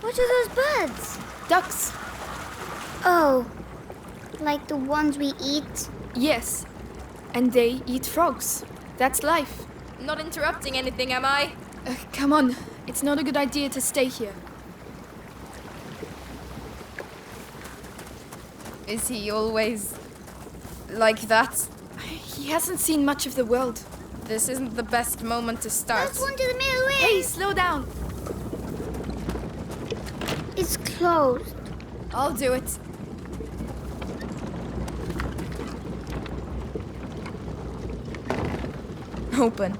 What are those birds? Ducks. Oh, like the ones we eat? Yes. And they eat frogs. That's life. Not interrupting anything, am I? Come on. It's not a good idea to stay here. Is he always like that? He hasn't seen much of the world. This isn't the best moment to start. Let's go to the middle way. Hey, slow down. It's closed. I'll do it. Open.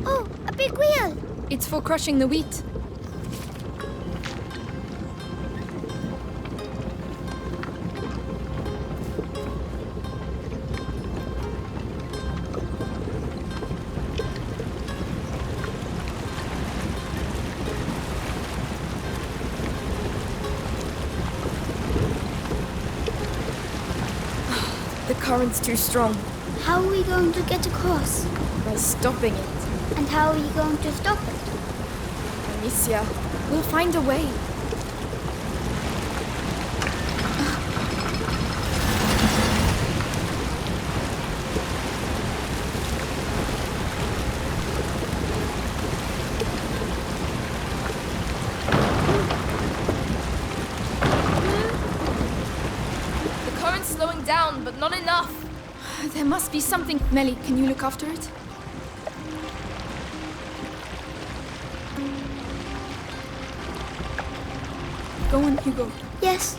Oh, a big wheel. It's for crushing the wheat. The current's too strong. How are we going to get across? By stopping it. And how are you going to stop it? Amicia, We'll find a way. the current's slowing down, but not enough. There must be something. Melly, can you look after it? Go on, Hugo. Yes.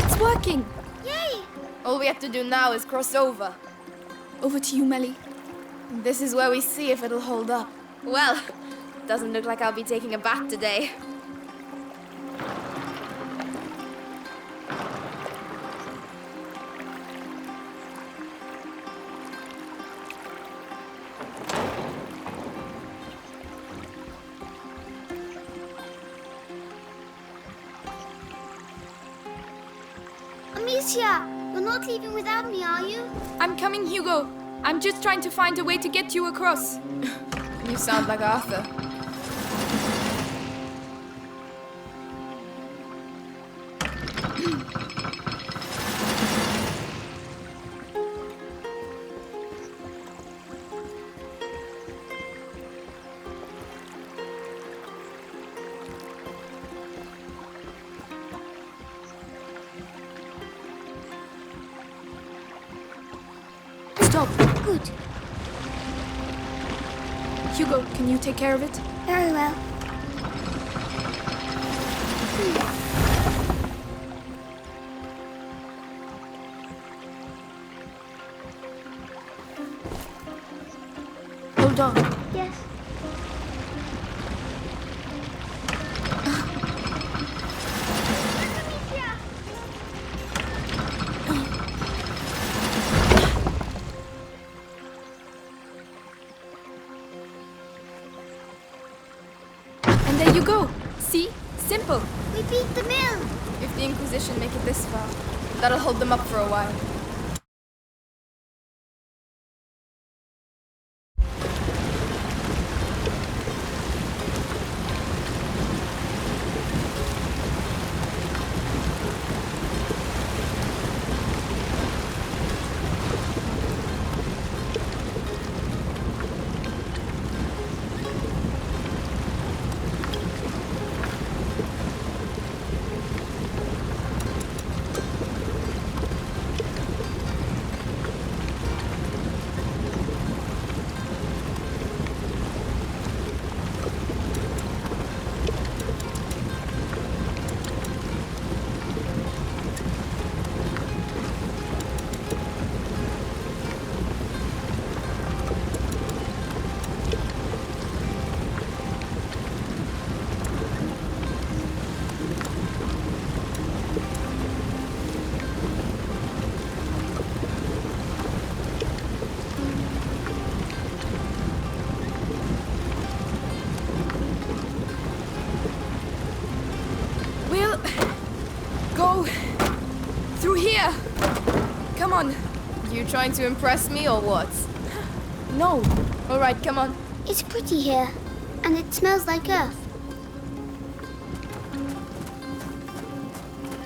It's working. Yay! All we have to do now is cross over. Over to you, Melly. This is where we see if it'll hold up. Well, doesn't look like I'll be taking a bath today. Amicia, you're not leaving without me, are you? I'm coming, Hugo. I'm just trying to find a way to get you across. You sound like Arthur. Stop. Good. Hugo, can you take care of it? Very well. Hold on. Yes. Amicia! And there you go. See? Simple. We beat the mill. If the Inquisition make it this far, that'll hold them up for a while. on! You trying to impress me or what? No. Alright, come on. It's pretty here, and it smells like earth.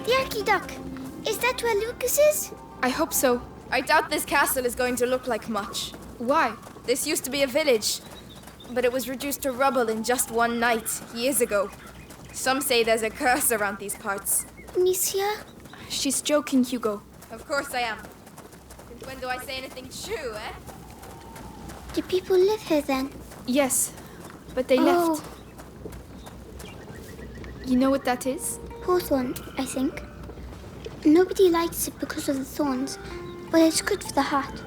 The Archiduck! Is that where Lucas is? I hope so. I doubt this castle is going to look like much. Why? This used to be a village, but it was reduced to rubble in just one night, years ago. Some say there's a curse around these parts. Amicia? She's joking, Hugo. Of course I am. Since when do I say anything true, eh? Do people live here then? Yes, but they left. You know what that is? Hawthorn, I think. Nobody likes it because of the thorns, but it's good for the heart.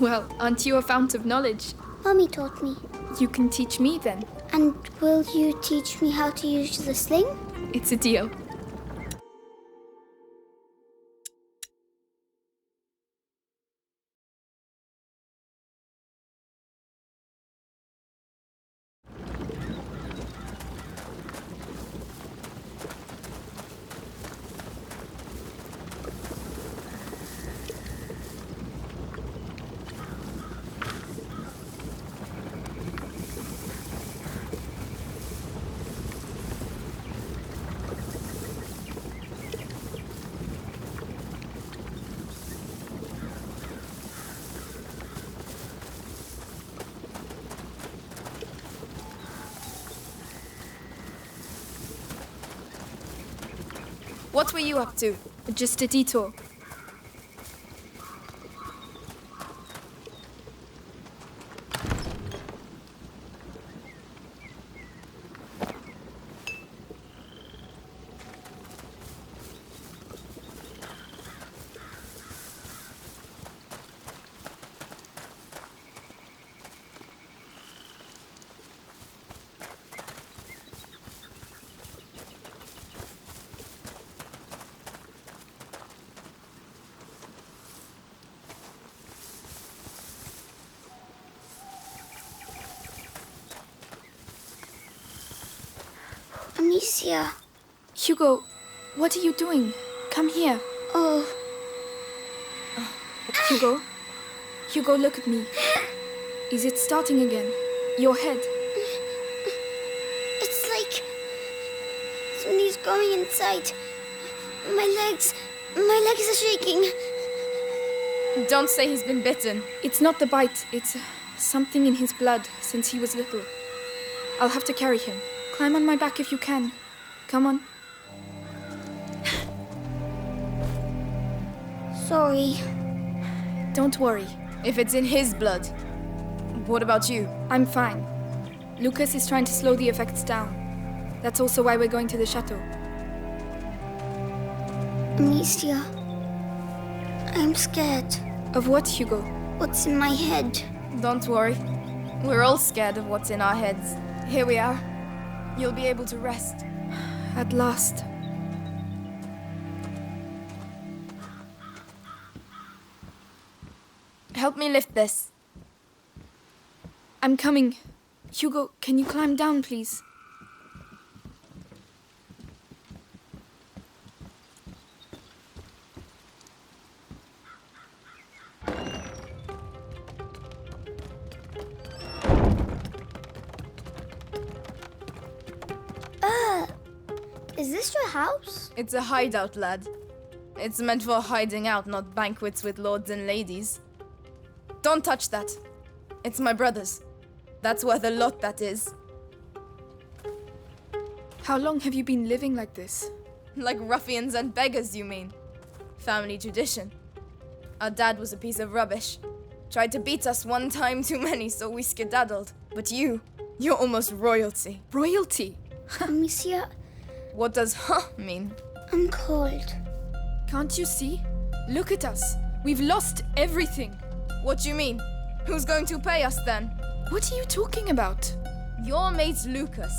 Well, aren't you a fount of knowledge? Mommy taught me. You can teach me then. And will you teach me how to use the sling? It's a deal. What were you up to? Just a detour. Amicia. Hugo, what are you doing? Come here. Oh, Hugo? Hugo, look at me. Is it starting again? Your head. it's like somebody's going inside. My legs are shaking. Don't say he's been bitten. It's not the bite. It's something in his blood since he was little. I'll have to carry him. Climb on my back if you can. Come on. Sorry. Don't worry. If it's in his blood, what about you? I'm fine. Lucas is trying to slow the effects down. That's also why we're going to the chateau. Amicia. I'm scared. Of what, Hugo? What's in my head? Don't worry. We're all scared of what's in our heads. Here we are. You'll be able to rest. At last. Help me lift this. I'm coming. Hugo, can you climb down, please? Is this your house? It's a hideout, lad. It's meant for hiding out, not banquets with lords and ladies. Don't touch that. It's my brother's. That's worth a lot, that is. How long have you been living like this? Like ruffians and beggars, you mean? Family tradition. Our dad was a piece of rubbish. Tried to beat us one time too many, so we skedaddled. But you're almost royalty. Royalty? Amicia, What does huh mean? I'm cold. Can't you see? Look at us. We've lost everything. What do you mean? Who's going to pay us then? What are you talking about? Your mate Lucas.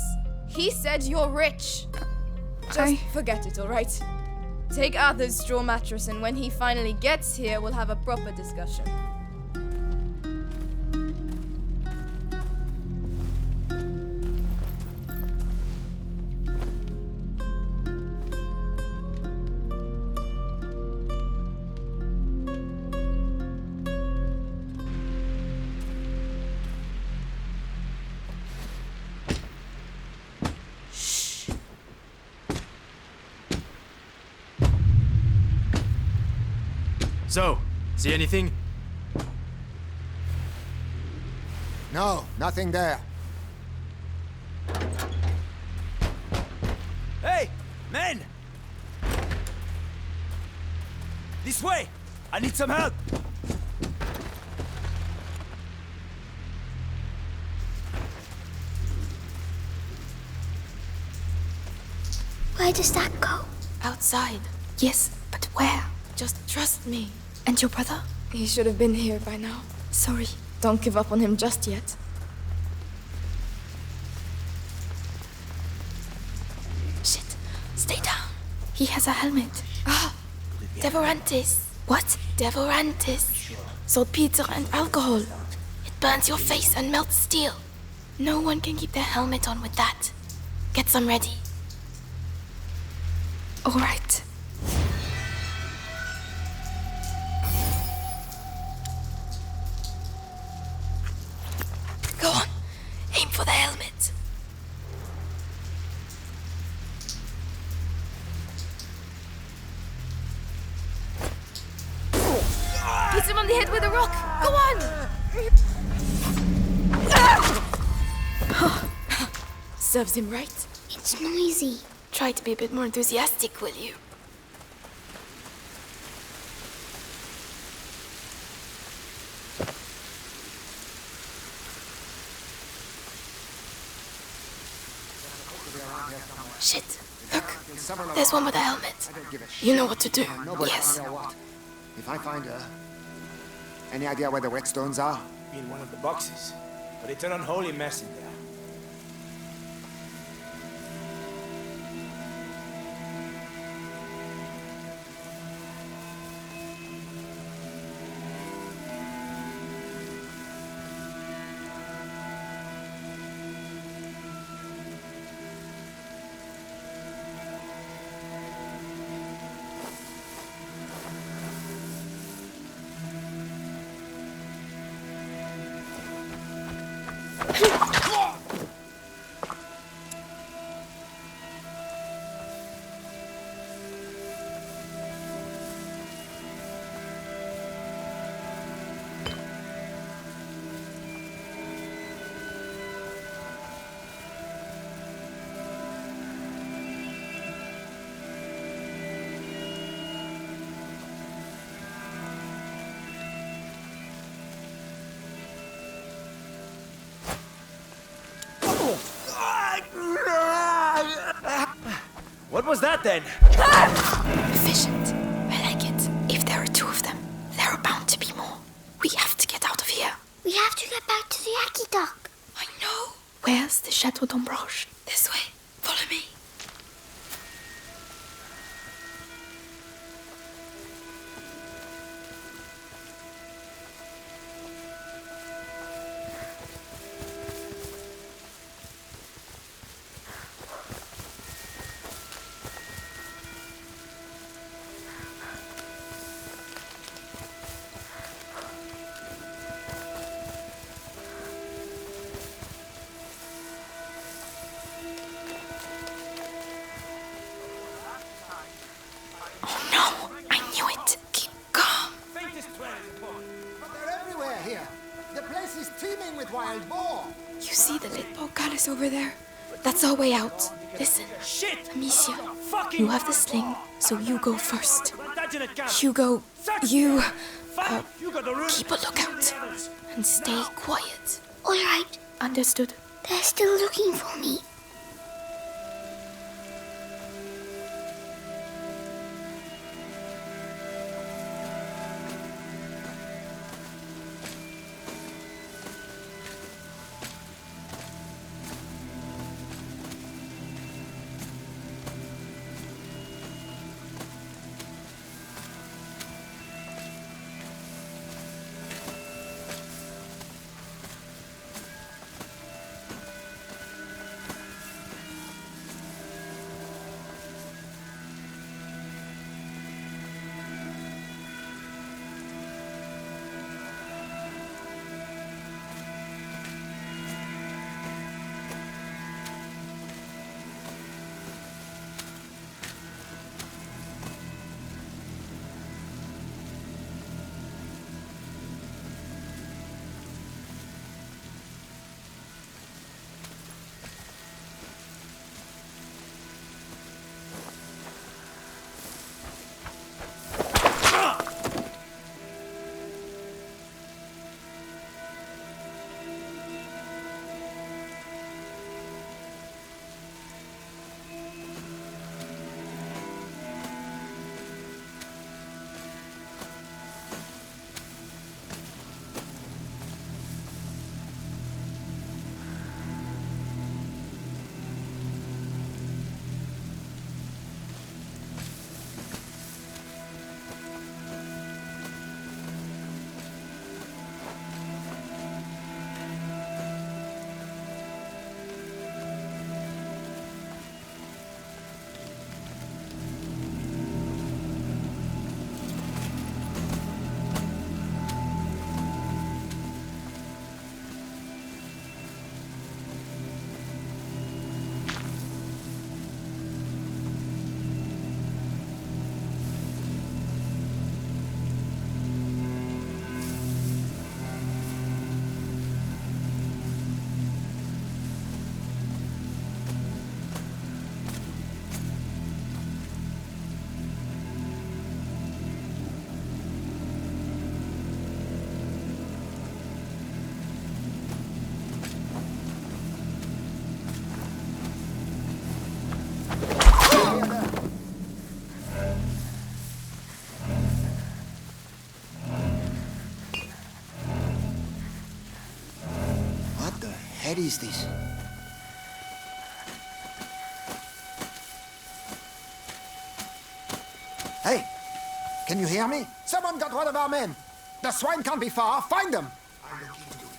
He said you're rich. Just forget it, alright? Take Arthur's straw mattress, and when he finally gets here, we'll have a proper discussion. So, see anything? No, nothing there. Hey, men! This way! I need some help! Where does that go? Outside. Yes, but where? Just trust me. And your brother? He should have been here by now. Sorry. Don't give up on him just yet. Shit. Stay down. He has a helmet. Ah! Devorantis. What? Devorantis. Saltpeter and alcohol. It burns your face and melts steel. No one can keep their helmet on with that. Get some ready. All right. Go on. Aim for the helmet. Hit him on the head with a rock! Go on! Serves him right. It's noisy. Try to be a bit more enthusiastic, will you? Shit. Look. There's one with a helmet. You know what to do. Nobody Yes. know what. If I find her, any idea where the whetstones are? In one of the boxes. But it's an unholy mess in there. What was that then? Efficient. I like it. If there are two of them, there are bound to be more. We have to get out of here. We have to get back to the Yaki dock. I know. Where's the Chateau d'Ambroche? This way. Follow me. Oh no! I knew it. Keep calm. But they're everywhere here. The place is teeming with wild boar. You see the lit portcullis over there? That's our way out. Listen. Shit! Amicia, Fucking you have the sling, so you go first. Hugo, Hugo, you you got the room. keep a lookout and stay quiet. All right. Understood? They're still looking for me. hell is this? Hey! Can you hear me? Someone got one of our men! The swine can't be far! Find them! I'll look into it.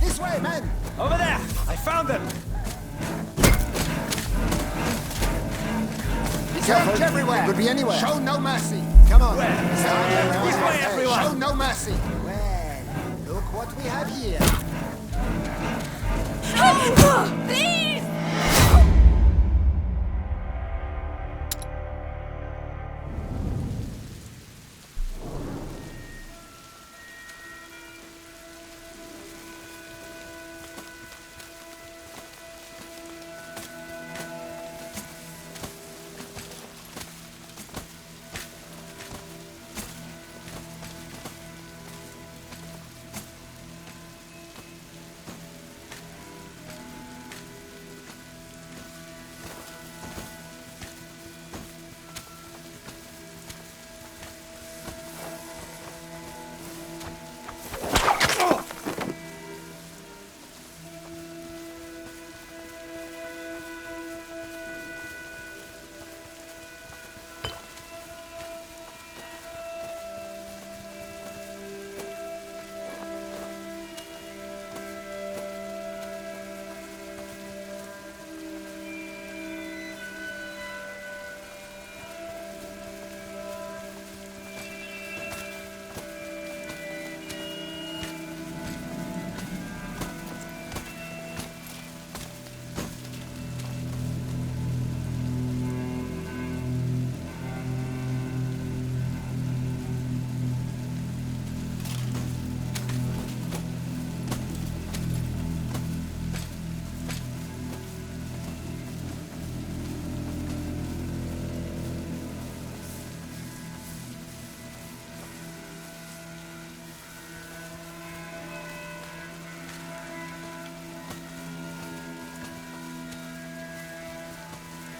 This way, men! Over there! I found them! Search everywhere! Could be anywhere. Show no mercy. Come on. Where? Search everywhere. This way, everyone. Show no mercy. Well, look what we have here. Please!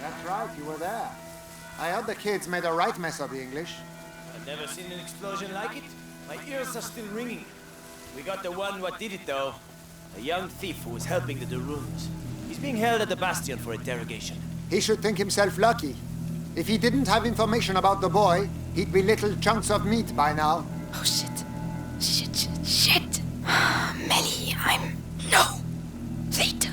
That's right, you were there. I heard the kids made a right mess of the English. I've never seen an explosion like it. My ears are still ringing. We got the one what did it though. A young thief who was helping the Daruns. He's being held at the Bastion for interrogation. He should think himself lucky. If he didn't have information about the boy, he'd be little chunks of meat by now. Oh shit. Shit. Melly, No! Later.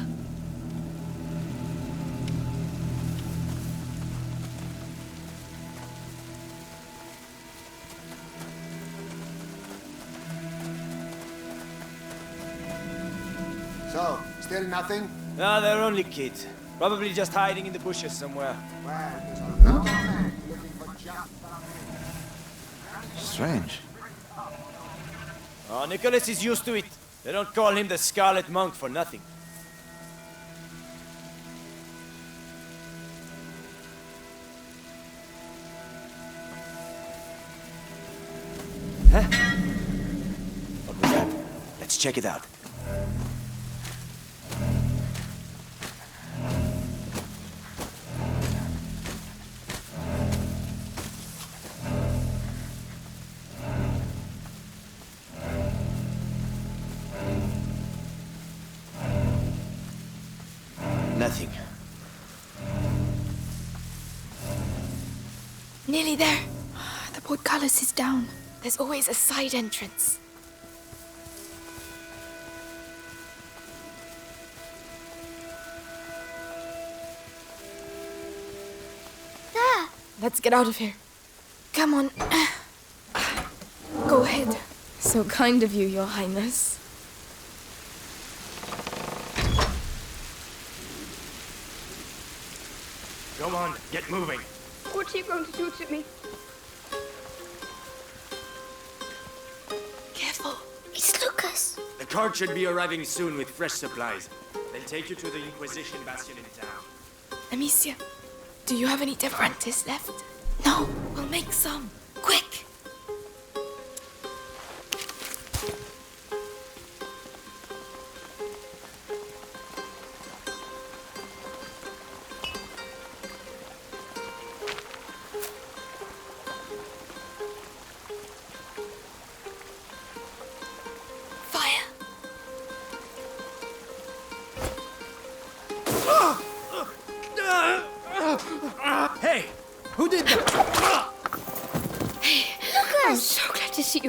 So, still nothing? No, they're only kids. Probably just hiding in the bushes somewhere. Well, there's a lot of men looking for just Strange. Oh, Nicholas is used to it. They don't call him the Scarlet Monk for nothing. Huh? What was that? Let's check it out. Nothing. Nearly there. The portcullis is down. There's always a side entrance. There. Let's get out of here. Come on. Go ahead. So kind of you, Your Highness. Come on, get moving. What are you going to do to me? Careful. It's Lucas. The cart should be arriving soon with fresh supplies. They'll take you to the Inquisition Bastion in town. Amicia, do you have any Devorantis left? No, we'll make some. Quick!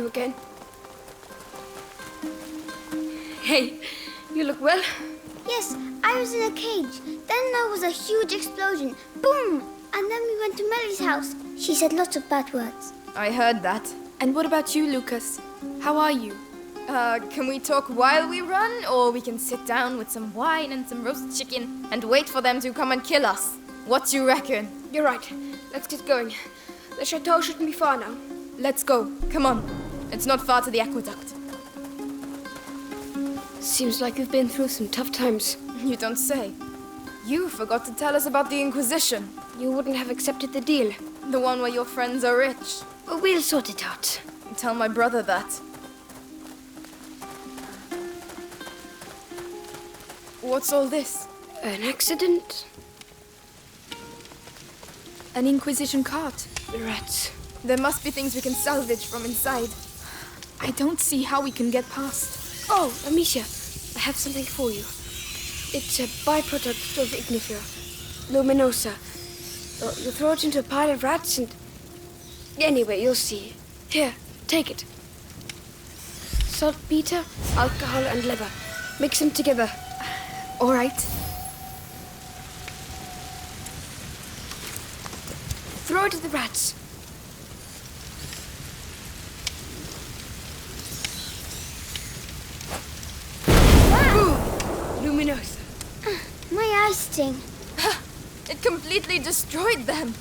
again. Hey, you look well. Yes, I was in a cage. Then there was a huge explosion. Boom! And then we went to Mellie's house. She said lots of bad words. I heard that. And what about you, Lucas? How are you? Can we talk while we run? Or we can sit down with some wine and some roast chicken and wait for them to come and kill us? What you reckon? You're right. Let's get going. The chateau shouldn't be far now. Let's go. Come on. It's not far to the aqueduct. Seems like you've been through some tough times. You don't say. You forgot to tell us about the Inquisition. You wouldn't have accepted the deal. The one where your friends are rich. But we'll sort it out. Tell my brother that. What's all this? An accident? An Inquisition cart. The rats. There must be things we can salvage from inside. I don't see how we can get past. Oh, Amicia, I have something for you. It's a byproduct of Ignifer. Luminosa. You throw it into a pile of rats and... Anyway, you'll see. Here, take it. Saltpeter, alcohol and leather. Mix them together. All right. Throw it at the rats. Luminosa. My eyes sting. It completely destroyed them.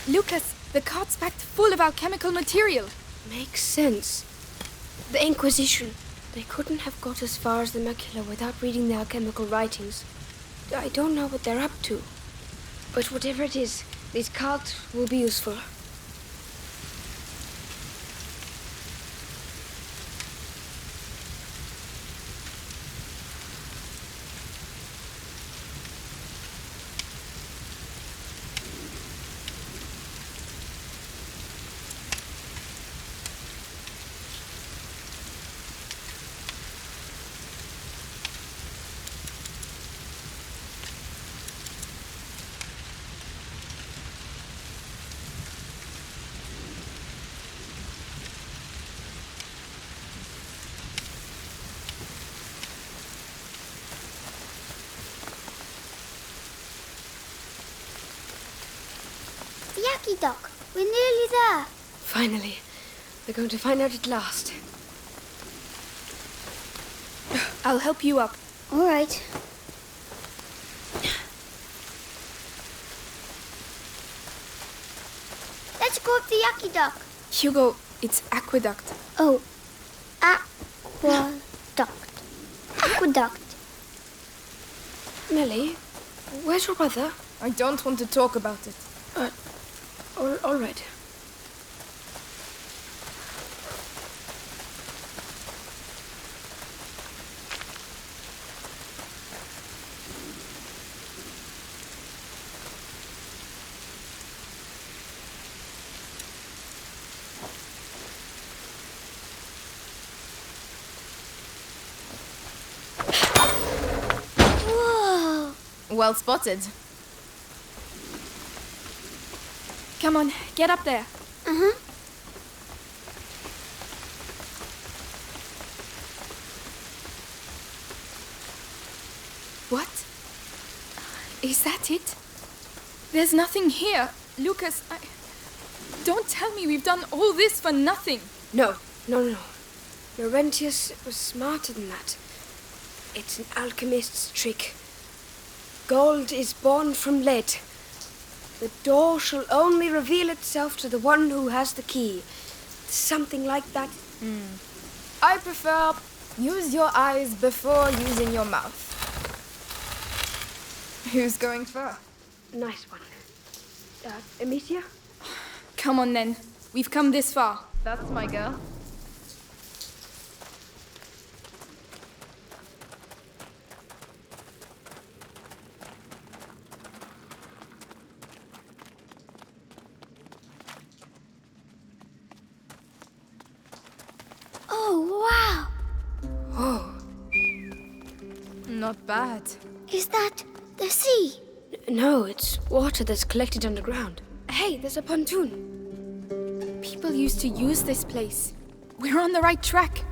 Lucas, the cart's packed full of alchemical material. Makes sense. The Inquisition. They couldn't have got as far as the macula without reading the alchemical writings. I don't know what they're up to. But whatever it is, these carts will be useful. The Yaki Dock. We're nearly there. Finally. They're going to find out at last. I'll help you up. All right. Let's go up the Yaki Dock. Hugo, it's aqueduct. Oh, aqueduct. Aqueduct. Nellie, where's your brother? I don't want to talk about it. All right. Whoa. Well spotted. Come on, get up there. Uh-huh. What? Is that it? There's nothing here. Lucas, don't tell me we've done all this for nothing. No. Laurentius was smarter than that. It's an alchemist's trick. Gold is born from lead. The door shall only reveal itself to the one who has the key. Something like that. I prefer use your eyes before using your mouth. Who's going first? Nice one. Amicia? Come on then. We've come this far. That's my girl. Oh, wow. Not bad. Is that the sea? No, it's water that's collected underground. Hey, there's a pontoon. People used to use this place. We're on the right track.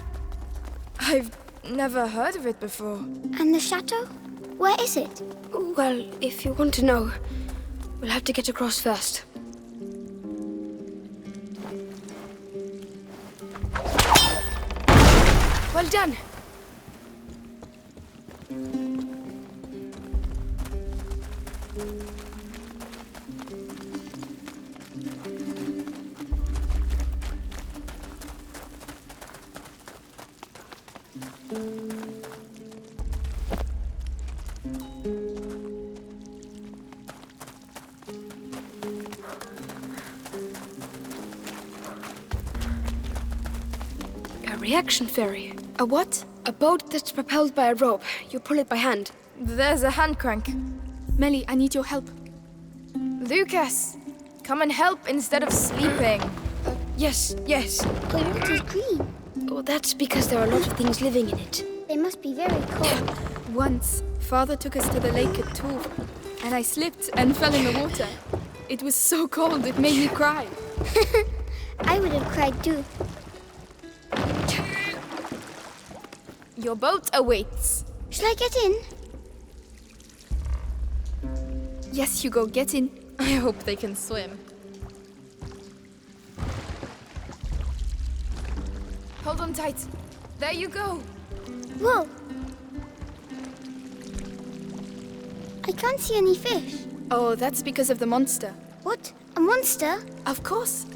I've never heard of it before. And the chateau? Where is it? Well, if you want to know, we'll have to get across first. Well done. A reaction ferry. A what? A boat that's propelled by a rope. You pull it by hand. There's a hand crank. Melly, I need your help. Lucas, come and help instead of sleeping. Yes, yes. The water's green. Oh, that's because there are a lot of things living in it. They must be very cold. Once, Father took us to the lake at Tours, and I slipped and fell in the water. It was so cold, it made me cry. I would have cried too. Your boat awaits. Shall I get in? Yes, Hugo, get in. I hope they can swim. Hold on tight. There you go. Whoa! I can't see any fish. Oh, that's because of the monster. What? A monster? Of course.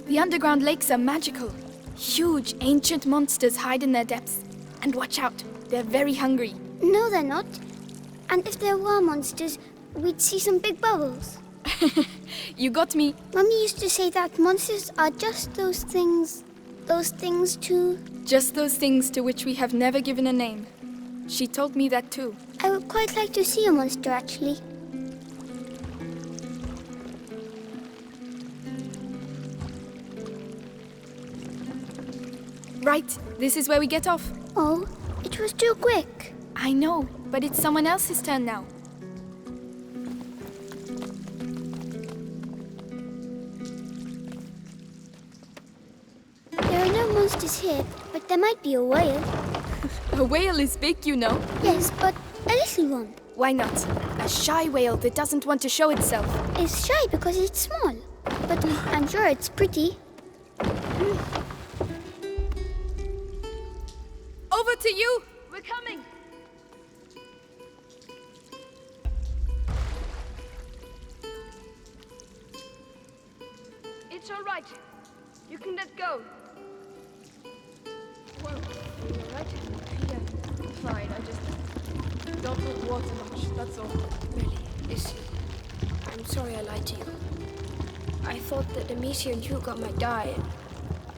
The underground lakes are magical. Huge, ancient monsters hide in their depths. And watch out, they're very hungry. No, they're not. And if there were monsters, we'd see some big bubbles. You got me. Mummy used to say that monsters are just those things too. Just those things to which we have never given a name. She told me that too. I would quite like to see a monster, actually. Right, this is where we get off. Oh, it was too quick. I know, but it's someone else's turn now. There are no monsters here, but there might be a whale. A whale is big, you know. Yes, but a little one. Why not? A shy whale that doesn't want to show itself. It's shy because it's small. But I'm sure it's pretty. Over to you! We're coming! It's all right. You can let go. Whoa. Right? Yeah, fine. I just don't drink water much, that's all. Really, listen. I'm sorry I lied to you. I thought that Amicia and Hugo might die.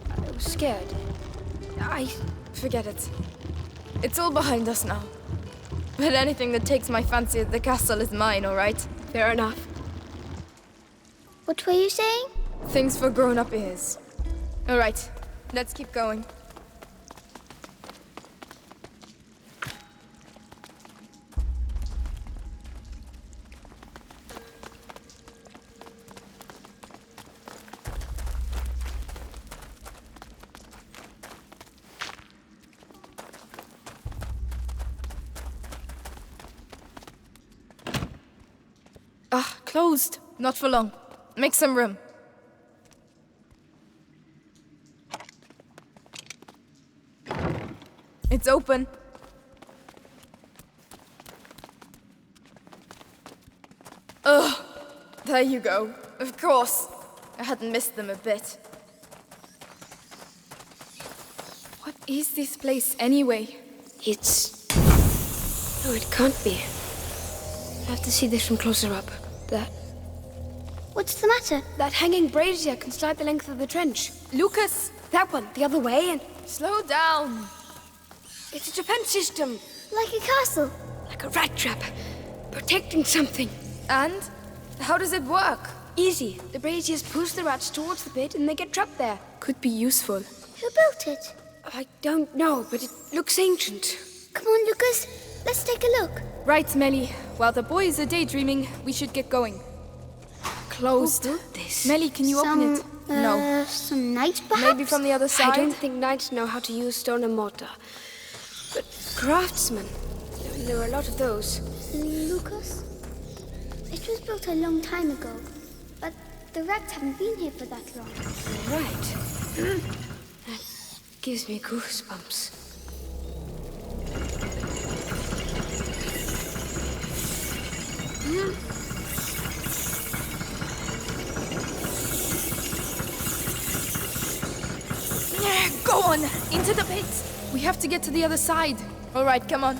I was scared. Forget it. It's all behind us now. But anything that takes my fancy at the castle is mine, all right? Fair enough. What were you saying? Things for grown-up ears. All right, let's keep going. Ah, closed. Not for long. Make some room. It's open. Ugh. There you go. Of course. I hadn't missed them a bit. What is this place anyway? It's... No, it can't be. I have to see this from closer up. What's the matter? That hanging brazier can slide the length of the trench. Lucas! That one, the other way, and Slow down. it's a defense system. Like a castle. Like a rat trap. Protecting something. And? How does it work? Easy. The braziers push the rats towards the pit and they get trapped there. Could be useful. Who built it? I don't know, but it looks ancient. Come on, Lucas. Let's Let's take a look. Right, Melly. While the boys are daydreaming, we should get going. Closed. Who built this? Melly, can you open it? No. Some knights, perhaps? Maybe from the other side? I don't think knights know how to use stone and mortar. But craftsmen, there are a lot of those. Lucas? It was built a long time ago, but the rats haven't been here for that long. Right. That gives me goosebumps. Yeah, go on! Into the pit! We have to get to the other side. All right, come on.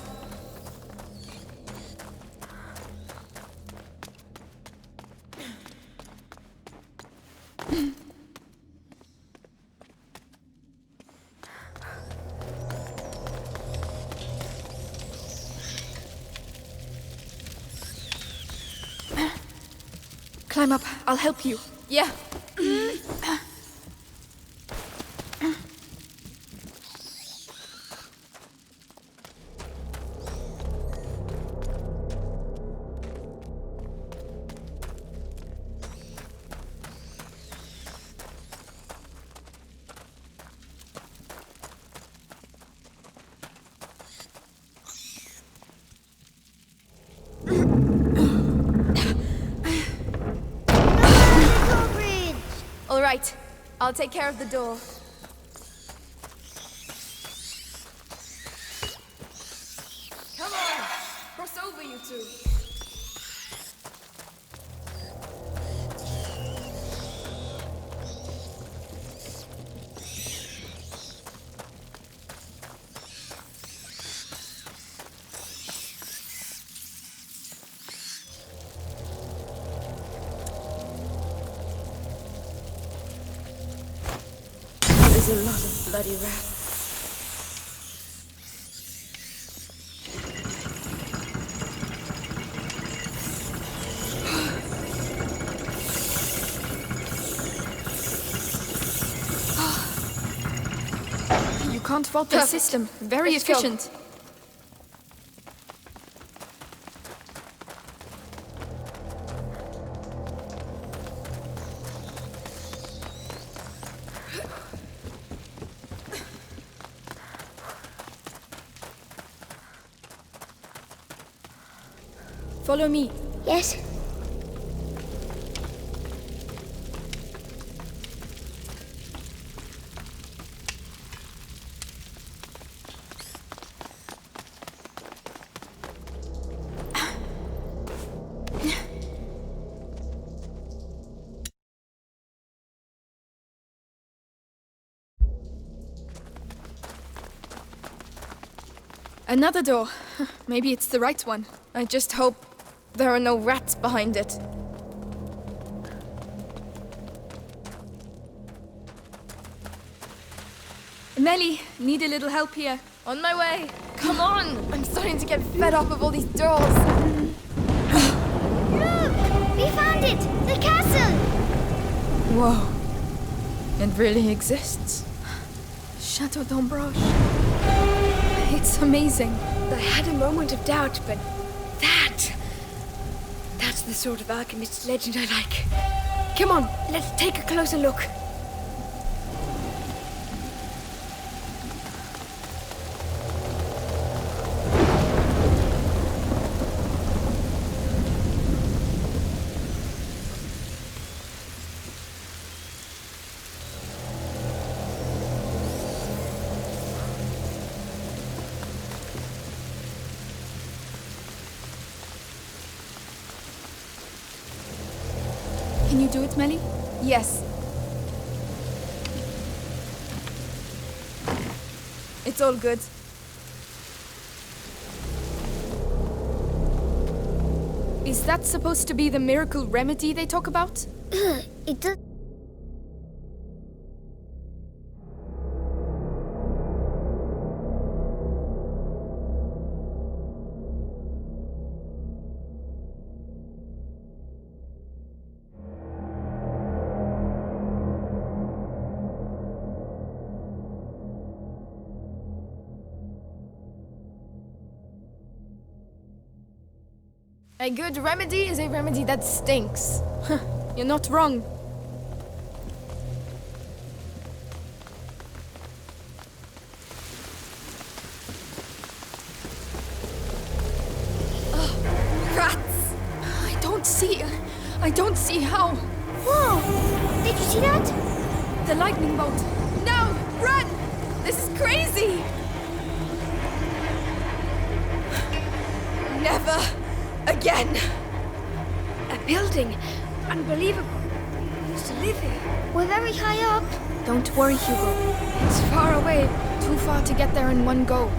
Climb up. I'll help you. Yeah. Drawbridge! All right. I'll take care of the door. Come on! Cross over, you two. There's a lot of bloody rats. You can't fault the system. Very Let's go. efficient. Follow me. Yes. Another door. Maybe it's the right one. I just hope there are no rats behind it. Melly, need a little help here. On my way. Come on! I'm starting to get fed up of all these doors. Look! We found it! The castle! Whoa. It really exists. Chateau d'Ambrose. It's amazing. I had a moment of doubt, but that's the sort of alchemist's legend I like. Come on, let's take a closer look. Can you do it, Melly? Yes. It's all good. Is that supposed to be the miracle remedy they talk about? It does. A good remedy is a remedy that stinks. You're not wrong. Rats! I don't see how. Whoa! Did you see that? The lightning bolt. No! Run! This is crazy! Never again! A building. Unbelievable. I used to live here. We're very high up. Don't worry, Hugo. It's far away. Too far to get there in one go.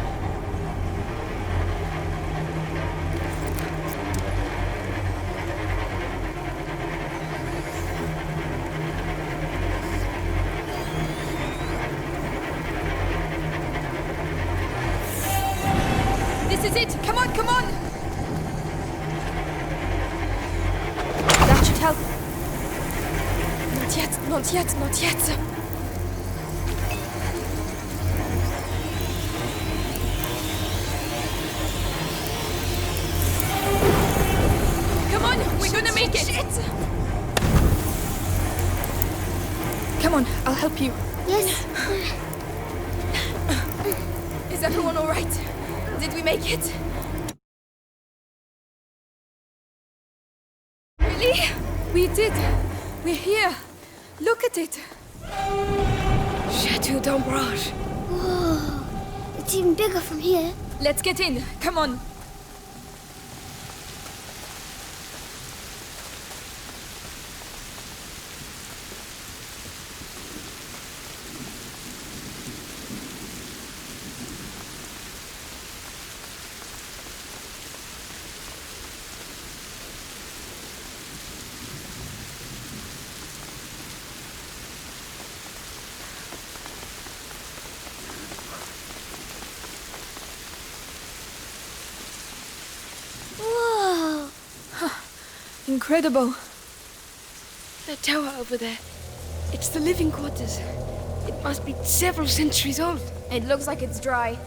This is it! Come on, come on! That should help. Not yet, not yet, not yet. Come on, we're gonna make it! Shit! Come on, I'll help you. Yes. Is everyone alright? Did we make it? Really? We did. We're here. Look at it. Chateau d'Ombrage. Whoa. It's even bigger from here. Let's get in. Come on. Whoa. Incredible. That tower over there. It's the living quarters. It must be several centuries old. It looks like it's dry,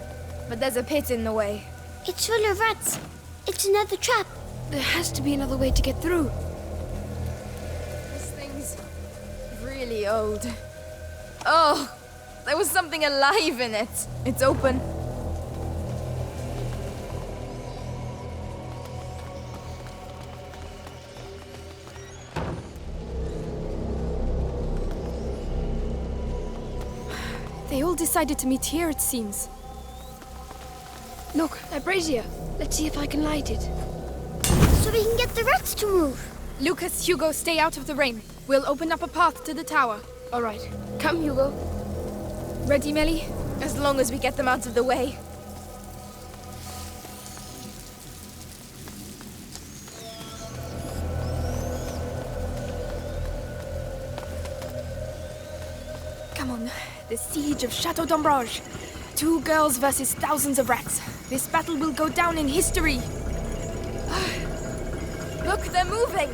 but there's a pit in the way. It's full of rats. It's another trap. There has to be another way to get through. This thing's really old. Oh, there was something alive in it. It's open. They all decided to meet here, it seems. Look, a brazier. Let's see if I can light it. So we can get the rats to move. Lucas, Hugo, stay out of the rain. We'll open up a path to the tower. All right. Come, Hugo. Ready, Melly? As long as we get them out of the way. Come on. The siege of Chateau d'Ombrage. 2 girls versus thousands of rats. This battle will go down in history. Look, they're moving!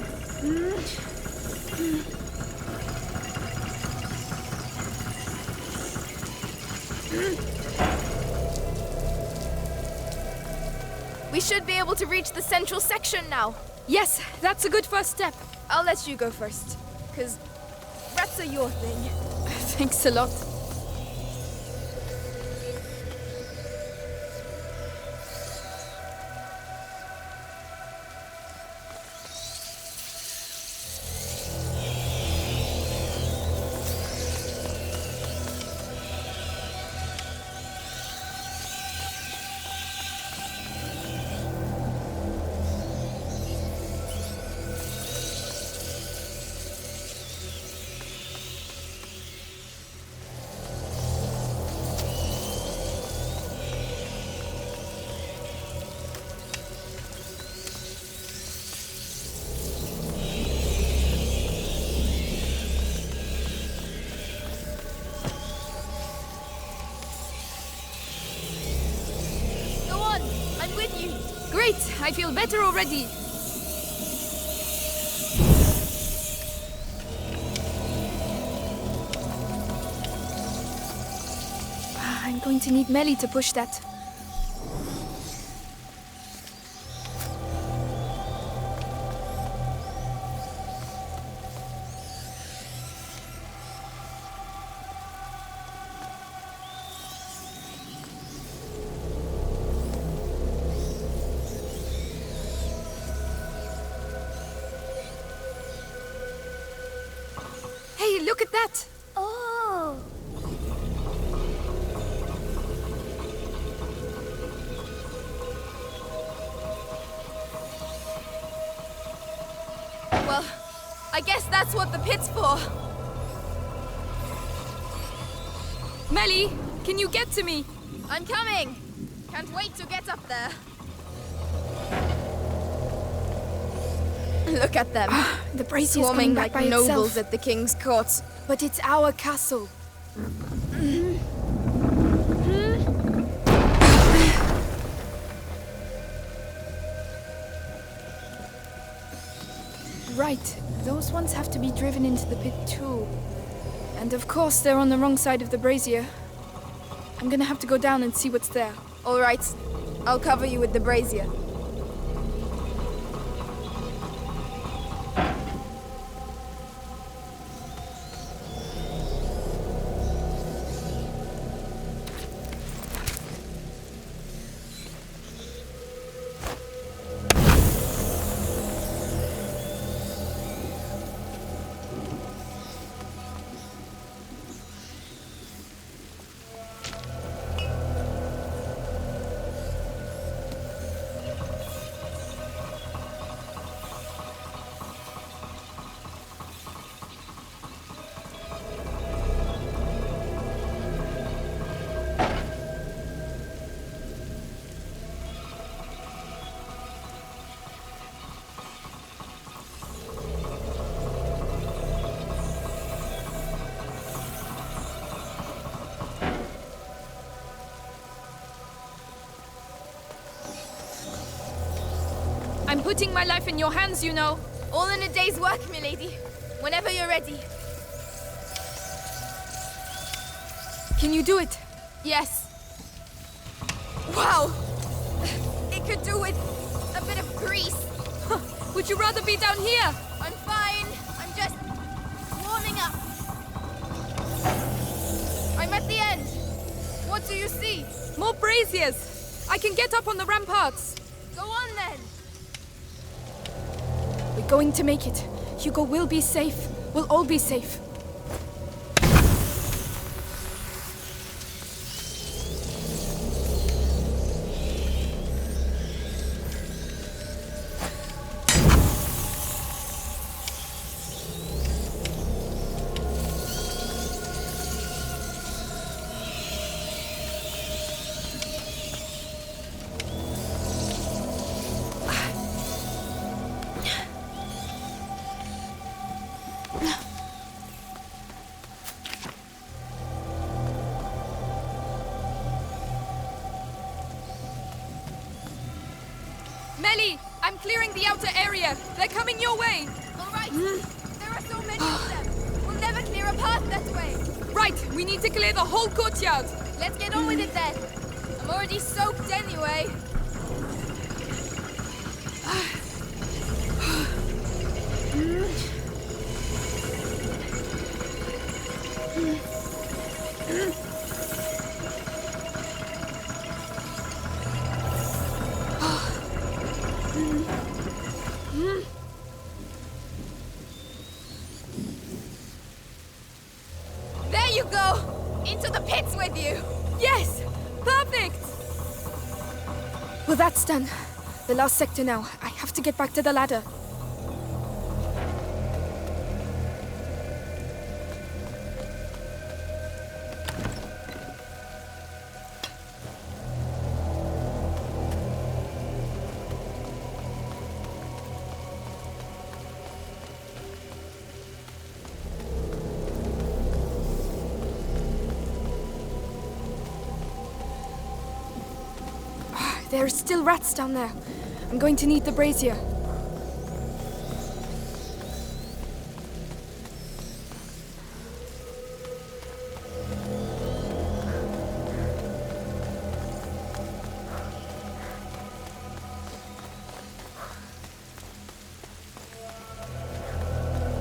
We should be able to reach the central section now. Yes, that's a good first step. I'll let you go first, because rats are your thing. Thanks a lot. Go on, I'm with you. Great, I feel better already. I'm going to need Melly to push that. look at that! Oh. Well, I guess that's what the pit's for. Melly, can you get to me? I'm coming! Can't wait to get up there. Look at them. The brazier's Swarming coming back like by nobles itself. at the king's court. But it's our castle. Right, those ones have to be driven into the pit too. And of course they're on the wrong side of the brazier. I'm gonna have to go down and see what's there. All right, I'll cover you with the brazier. I'm putting my life in your hands, you know. All in a day's work, milady. Whenever you're ready. Can you do it? Yes. Wow! It could do with a bit of grease. Would you rather be down here? I'm fine. I'm just warming up. I'm at the end. What do you see? More braziers. I can get up on the ramparts. Go on then. We're going to make it. Hugo will be safe. We'll all be safe. Melly, I'm clearing the outer area. They're coming your way. All right. There are so many of them. We'll never clear a path that way. Right, we need to clear the whole courtyard. Let's get on with it then. I'm already soaked anyway. There you go! Into the pits with you! Yes! Perfect! Well, that's done. The last sector now. I have to get back to the ladder. There are still rats down there. I'm going to need the brazier.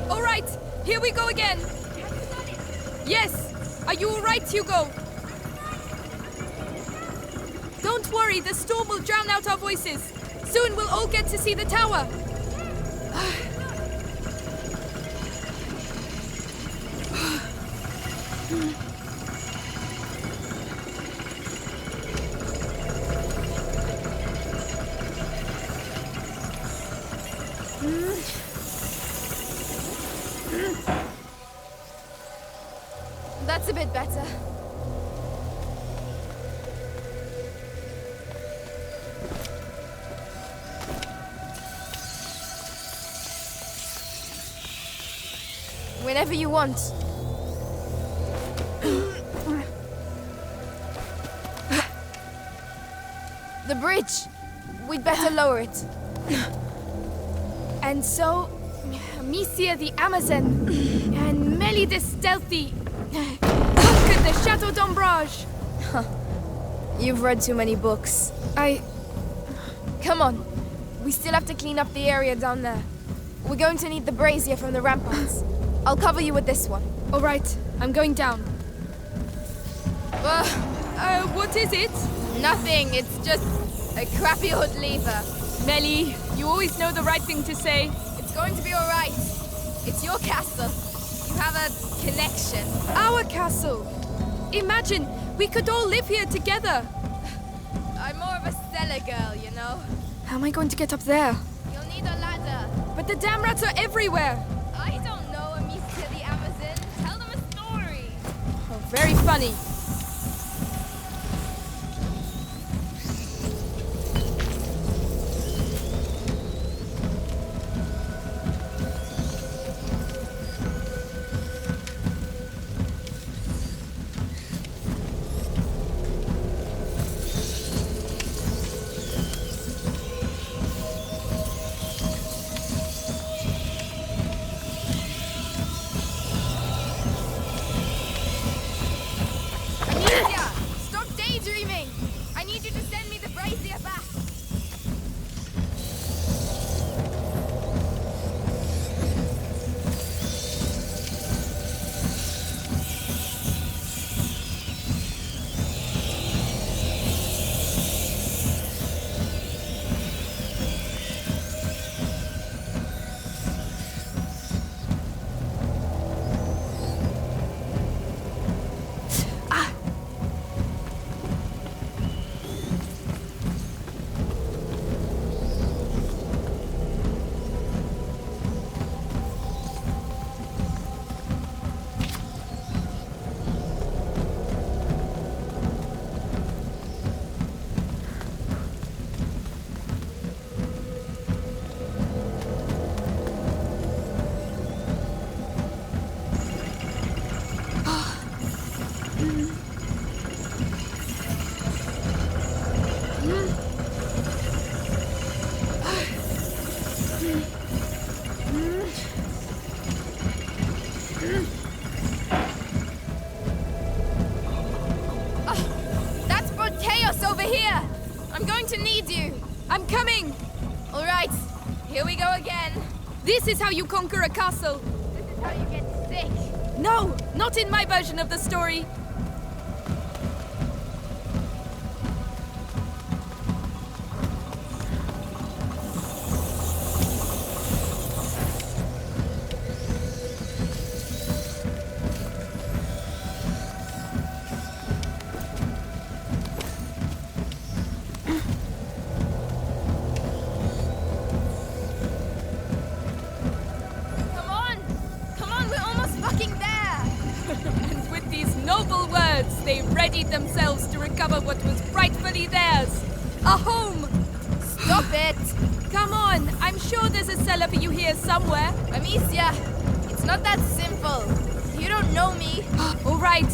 All right, here we go again. Yes. Are you all right, Hugo? Don't worry, the storm will drown out our voices. Soon we'll all get to see the tower. That's a bit better. Whenever you want. The bridge. We'd better lower it. And so, Amicia the Amazon and Melly the Stealthy conquered the Chateau d'Ombrage. You've read too many books. Come on. We still have to clean up the area down there. We're going to need the brazier from the ramparts. I'll cover you with this one. All right, I'm going down. What is it? Nothing. It's just a crappy old lever. Melly, you always know the right thing to say. It's going to be all right. It's your castle. You have a connection. Our castle. Imagine, we could all live here together. I'm more of a cellar girl, you know. How am I going to get up there? You'll need a ladder. But the damn rats are everywhere. I don't know, Amicia the Amazon. Tell them a story. Oh, very funny. Amicia, stop daydreaming. I need you to send me the brazier back. That's brought chaos over here. I'm going to need you. I'm coming. All right, here we go again. This is how you conquer a castle. This is how you get sick. No, not in my version of the story. Come on, we're almost fucking there. And with these noble words, they readied themselves to recover what was rightfully theirs. A home! Stop it. Come on, I'm sure there's a cellar for you here somewhere. Amicia, it's not that simple. You don't know me. All right,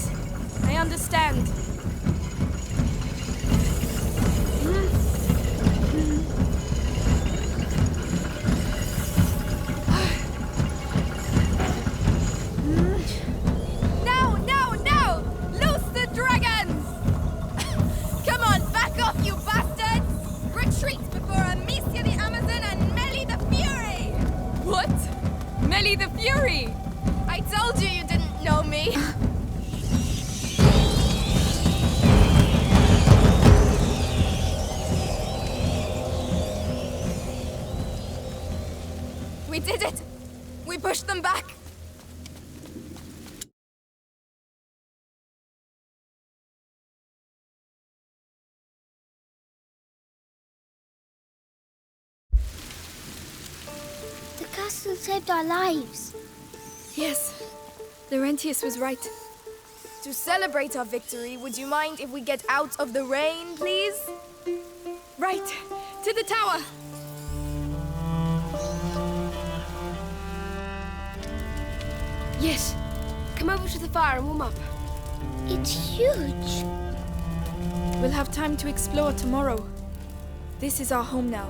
I understand. No, no, no! Loose the dragons! Come on, back off, you bastards! Retreat before Amicia the Amazon and Melly the Fury! What? Melly the Fury! I told you didn't know me. We did it! We pushed them back! castle saved our lives. Yes, Laurentius was right. To celebrate our victory, would you mind if we get out of the rain, please? Right, to the tower! Yes. Come over to the fire and warm up. It's huge. We'll have time to explore tomorrow. This is our home now.